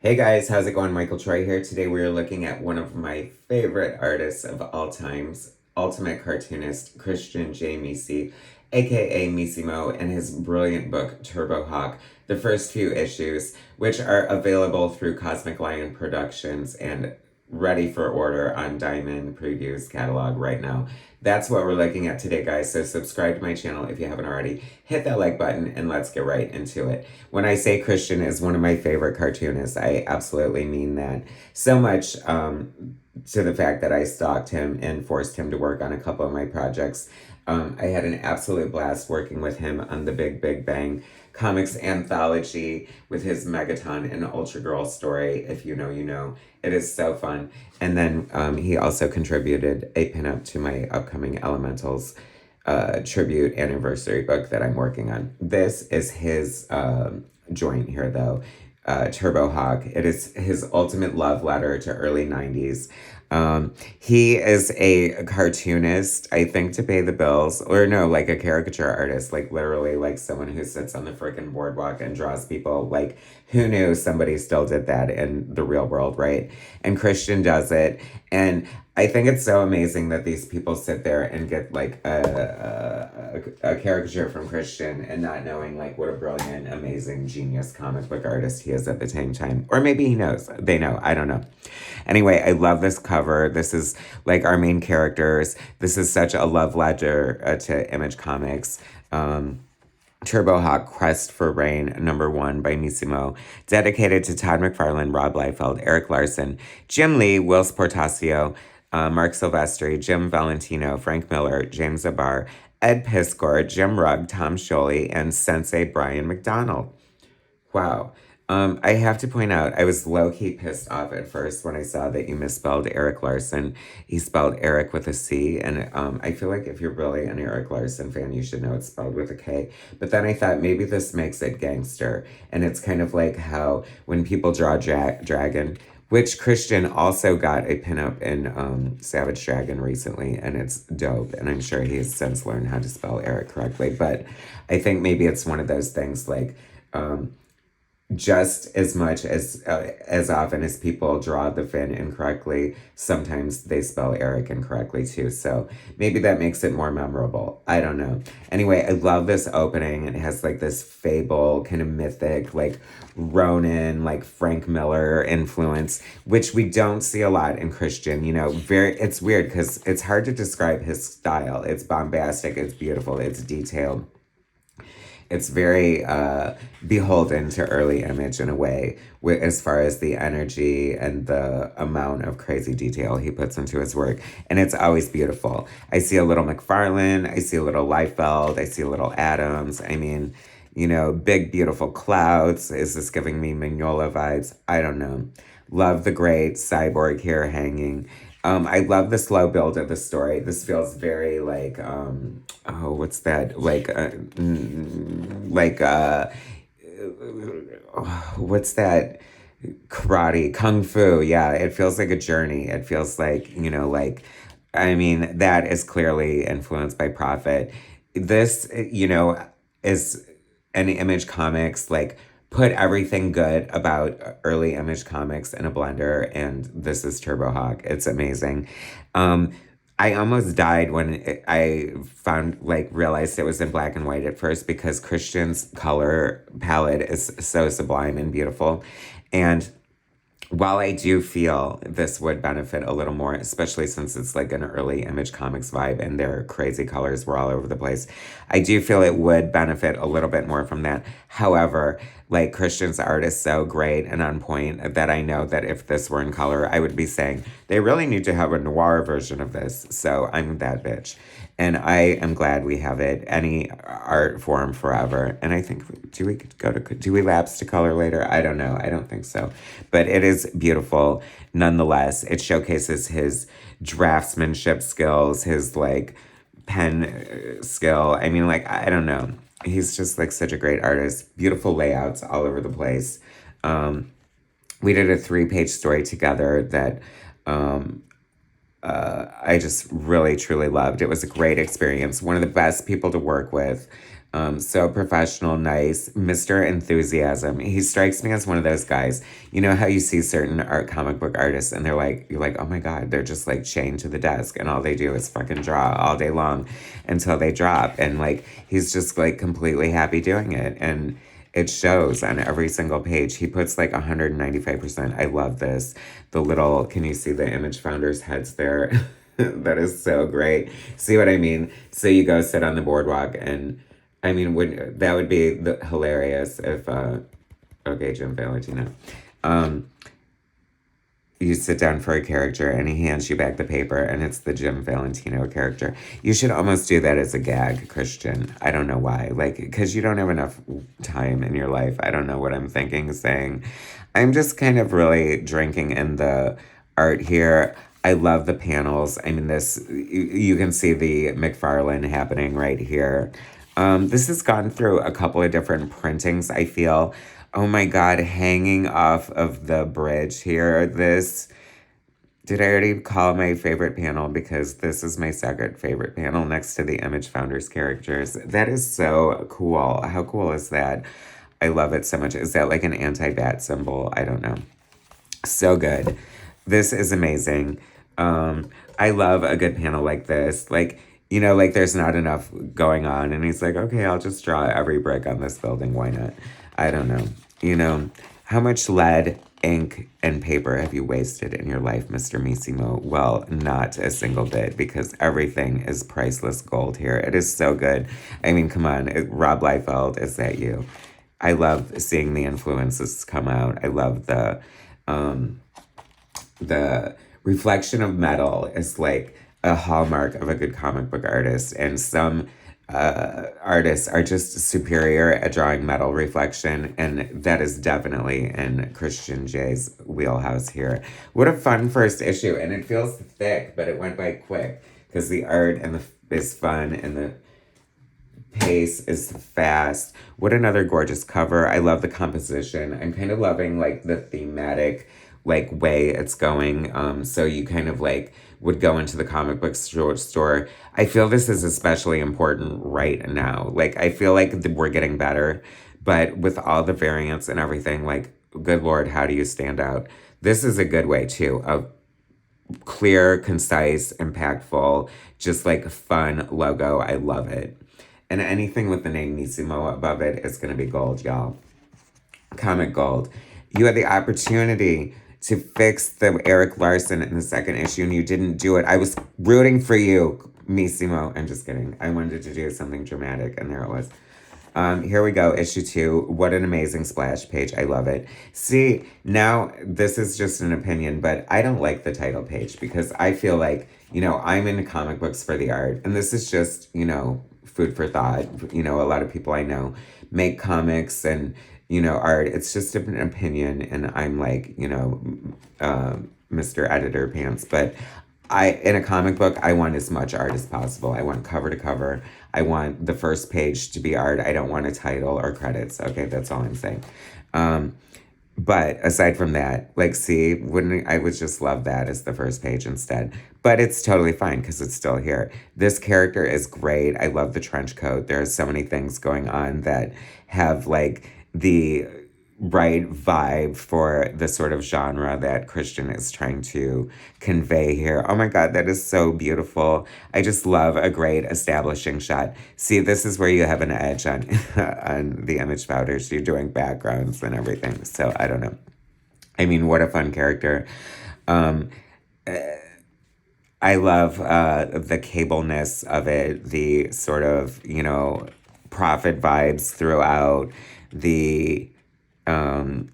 Hey guys, how's it going? Michael Troy here. Today we are looking at one of my favorite artists of all times, ultimate cartoonist Christian J. Meesy, aka Meesimo, and his brilliant book Turbo Hawk, the first few issues, which are available through Cosmic Lion Productions and ready for order on Diamond Previews catalog right now. That's what we're looking at today, guys. So subscribe to my channel if you haven't already. Hit that like button and let's get right into it. When I say Christian is one of my favorite cartoonists, I absolutely mean that. So much to the fact that I stalked him and forced him to work on a couple of my projects. I had an absolute blast working with him on the Big Big Bang comics anthology with his Megaton and Ultra Girl story. If you know, you know. It is so fun. And then he also contributed a pinup to my upcoming Elementals tribute anniversary book that I'm working on. This is his joint here, though. Turbo Hawk. It is his ultimate love letter to early 90s. He is a cartoonist, I think, to pay the bills, or no, like a caricature artist, like literally like someone who sits on the freaking boardwalk and draws people. Like, who knew somebody still did that in the real world, right? And Christian does it. And I think it's so amazing that these people sit there and get like a caricature from Christian and not knowing like what a brilliant, amazing, genius comic book artist he is at the same time. Or maybe he knows. They know. I don't know. Anyway, I love this cover. This is like our main characters. This is such a love letter to Image Comics. Turbo Hawk Quest for Rain, #1 by Meesimo, dedicated to Todd McFarlane, Rob Liefeld, Eric Larson, Jim Lee, Will Sportasio, Mark Silvestri, Jim Valentino, Frank Miller, James Zabar, Ed Piskor, Jim Rugg, Tom Sholey, and Sensei Brian McDonald. Wow. I have to point out, I was low-key pissed off at first when I saw that you misspelled Eric Larson. He spelled Eric with a C, and I feel like if you're really an Eric Larson fan, you should know it's spelled with a K. But then I thought maybe this makes it gangster, and it's kind of like how when people draw Dragon, which Christian also got a pinup in Savage Dragon recently, and it's dope, and I'm sure he has since learned how to spell Eric correctly. But I think maybe it's one of those things like... just as often as people draw the fin incorrectly, sometimes they spell Eric incorrectly too. So maybe that makes it more memorable. I don't know. Anyway, I love this opening. It has like this fable, kind of mythic, like Ronin, like Frank Miller influence, which we don't see a lot in Christian. You know, it's weird because it's hard to describe his style. It's bombastic, it's beautiful, it's detailed. It's very beholden to early Image in a way, as far as the energy and the amount of crazy detail he puts into his work. And it's always beautiful. I see a little McFarlane, I see a little Liefeld, I see a little Adams. I mean, you know, big, beautiful clouds. Is this giving me Mignola vibes? I don't know. Love the great cyborg hair hanging. I love the slow build of the story. This feels very like, oh, what's that? What's that? Karate, kung fu. Yeah, it feels like a journey. It feels like, you know, like, I mean, that is clearly influenced by Prophet. This, you know, is an Image Comics, like, put everything good about early Image Comics in a blender, and this is Turbo Hawk. It's amazing. I almost died when I found, like, realized it was in black and white at first because Christian's color palette is so sublime and beautiful. And while I do feel this would benefit a little more, especially since it's like an early Image Comics vibe and their crazy colors were all over the place, I do feel it would benefit a little bit more from that. However, like Christian's art is so great and on point that I know that if this were in color, I would be saying they really need to have a noir version of this. So I'm that bitch. And I am glad we have it, any art form forever. And I think, do we lapse to color later? I don't know. I don't think so. But it is beautiful nonetheless. It showcases his draftsmanship skills, his like pen skill. I mean, like, I don't know. He's just like such a great artist. Beautiful layouts all over the place. We did a 3-page story together that I just really, truly loved. It was a great experience. One of the best people to work with. So professional, nice, Mr. Enthusiasm. He strikes me as one of those guys. You know how you see certain comic book artists and you're like, oh my God, they're just like chained to the desk and all they do is fucking draw all day long until they drop. And like, he's just like completely happy doing it. And it shows on every single page. He puts like 195%. I love this. The little, can you see the image founders' heads there? That is so great. See what I mean? So you go sit on the boardwalk and I mean, would that would be hilarious if okay, Jim Valentino. Um, you sit down for a character and he hands you back the paper and it's the Jim Valentino character. You should almost do that as a gag, Christian. I don't know why. Like, because you don't have enough time in your life. I don't know what I'm thinking, saying. I'm just kind of really drinking in the art here. I love the panels. I mean, you can see the McFarlane happening right here. This has gone through a couple of different printings, I feel. Oh my God, hanging off of the bridge here. Did I already call my favorite panel? Because this is my second favorite panel next to the Image Founders characters. That is so cool. How cool is that? I love it so much. Is that like an anti-bat symbol? I don't know. So good. This is amazing. I love a good panel like this. Like, like there's not enough going on. And he's like, okay, I'll just draw every brick on this building. Why not? I don't know. How much lead, ink, and paper have you wasted in your life, Mr. Meesimo? Well, not a single bit, because everything is priceless gold here. It is so good. I mean, come on. Rob Liefeld, is that you? I love seeing the influences come out. I love the reflection of metal is like a hallmark of a good comic book artist, and some artists are just superior at drawing metal reflection, and that is definitely in Christian J's wheelhouse here. What a fun first issue, and it feels thick, but it went by quick because the art is fun and the pace is fast. What another gorgeous cover. I love the composition. I'm kind of loving like the thematic like way it's going. So you kind of like would go into the comic book store. I feel this is especially important right now. Like I feel like we're getting better, but with all the variants and everything, like good Lord, how do you stand out? This is a good way too of clear, concise, impactful, just like fun logo. I love it. And anything with the name Meesimo above it is going to be gold, y'all. Comic gold. You had the opportunity to fix the Eric Larson in the second issue and you didn't do it. I was rooting for you, Meesimo. I'm just kidding. I wanted to do something dramatic and there it was. Here we go, issue 2. What an amazing splash page. I love it. See, now this is just an opinion, but I don't like the title page because I feel like, I'm into comic books for the art. And this is just, food for thought. A lot of people I know make comics and, art. It's just an opinion. And I'm like, Mr. Editor Pants. But in a comic book, I want as much art as possible. I want cover to cover. I want the first page to be art. I don't want a title or credits. Okay, that's all I'm saying. But aside from that, like, see, I would just love that as the first page instead. But it's totally fine because it's still here. This character is great. I love the trench coat. There are so many things going on that have like the right vibe for the sort of genre that Christian is trying to convey here. Oh my God, that is so beautiful. I just love a great establishing shot. See, this is where you have an edge on on the Image Founders. You're doing backgrounds and everything. So I don't know. I mean, what a fun character. I love the cableness of it, the sort of, prophet vibes throughout, the long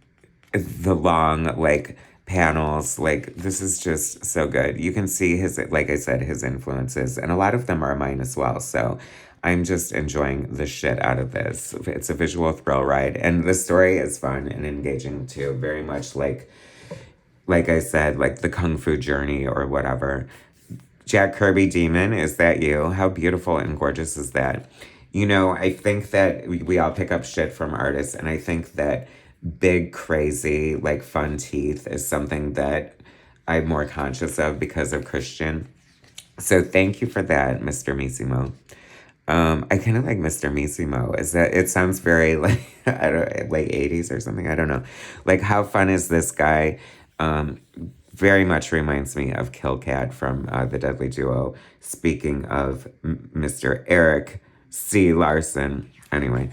like panels. Like this is just so good. You can see his, like I said, his influences, and a lot of them are mine as well. So I'm just enjoying the shit out of this. It's a visual thrill ride, and the story is fun and engaging too. Very much like I said, like the Kung Fu Journey or whatever. Jack Kirby Demon, is that you? How beautiful and gorgeous is that? I think that we all pick up shit from artists, and I think that big, crazy, like fun teeth is something that I'm more conscious of because of Christian. So thank you for that, Mr. Meesimo. I kind of like Mr. Meesimo. Is that it sounds very like I don't like 80s or something. I don't know. Like how fun is this guy? Um, very much reminds me of Kill Cat from the Deadly Duo. Speaking of Mr. Eric C. Larson. Anyway,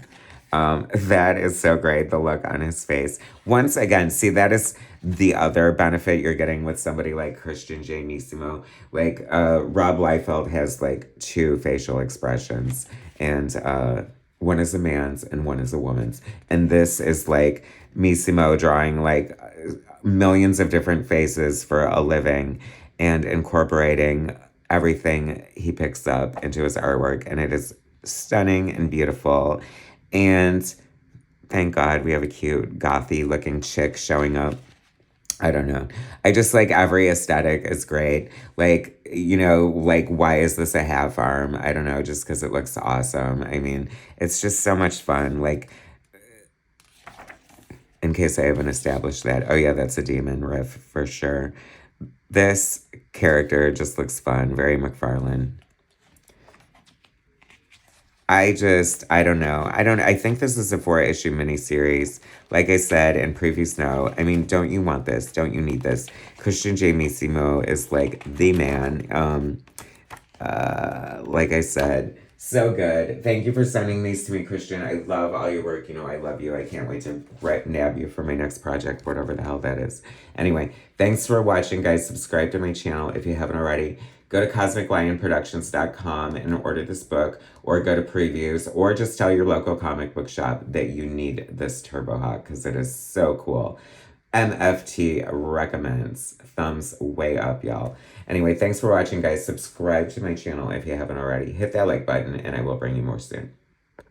that is so great. The look on his face. Once again, see, that is the other benefit you're getting with somebody like Christian J. Meesimo. Like, Rob Liefeld has like two facial expressions, and one is a man's and one is a woman's. And this is like Meesimo drawing like millions of different faces for a living and incorporating everything he picks up into his artwork. And it is stunning and beautiful. And thank God we have a cute, gothy looking chick showing up. I don't know. I just like every aesthetic is great. Like, you know, like, why is this a half arm? I don't know, just because it looks awesome. I mean, it's just so much fun. Like, in case I haven't established that. Oh, yeah, that's a demon riff for sure. This character just looks fun. Very McFarlane. I don't know. I think this is a 4-issue miniseries. Like I said, and previews know. I mean, don't you want this? Don't you need this? Christian J. Meesimo is like the man. Like I said, so good. Thank you for sending these to me, Christian. I love all your work. You know, I love you. I can't wait to nab you for my next project, whatever the hell that is. Anyway, thanks for watching, guys. Subscribe to my channel if you haven't already. Go to CosmicLionProductions.com and order this book, or go to previews, or just tell your local comic book shop that you need this Turbo Hawk because it is so cool. MFT recommends. Thumbs way up, y'all. Anyway, thanks for watching, guys. Subscribe to my channel if you haven't already. Hit that like button, and I will bring you more soon.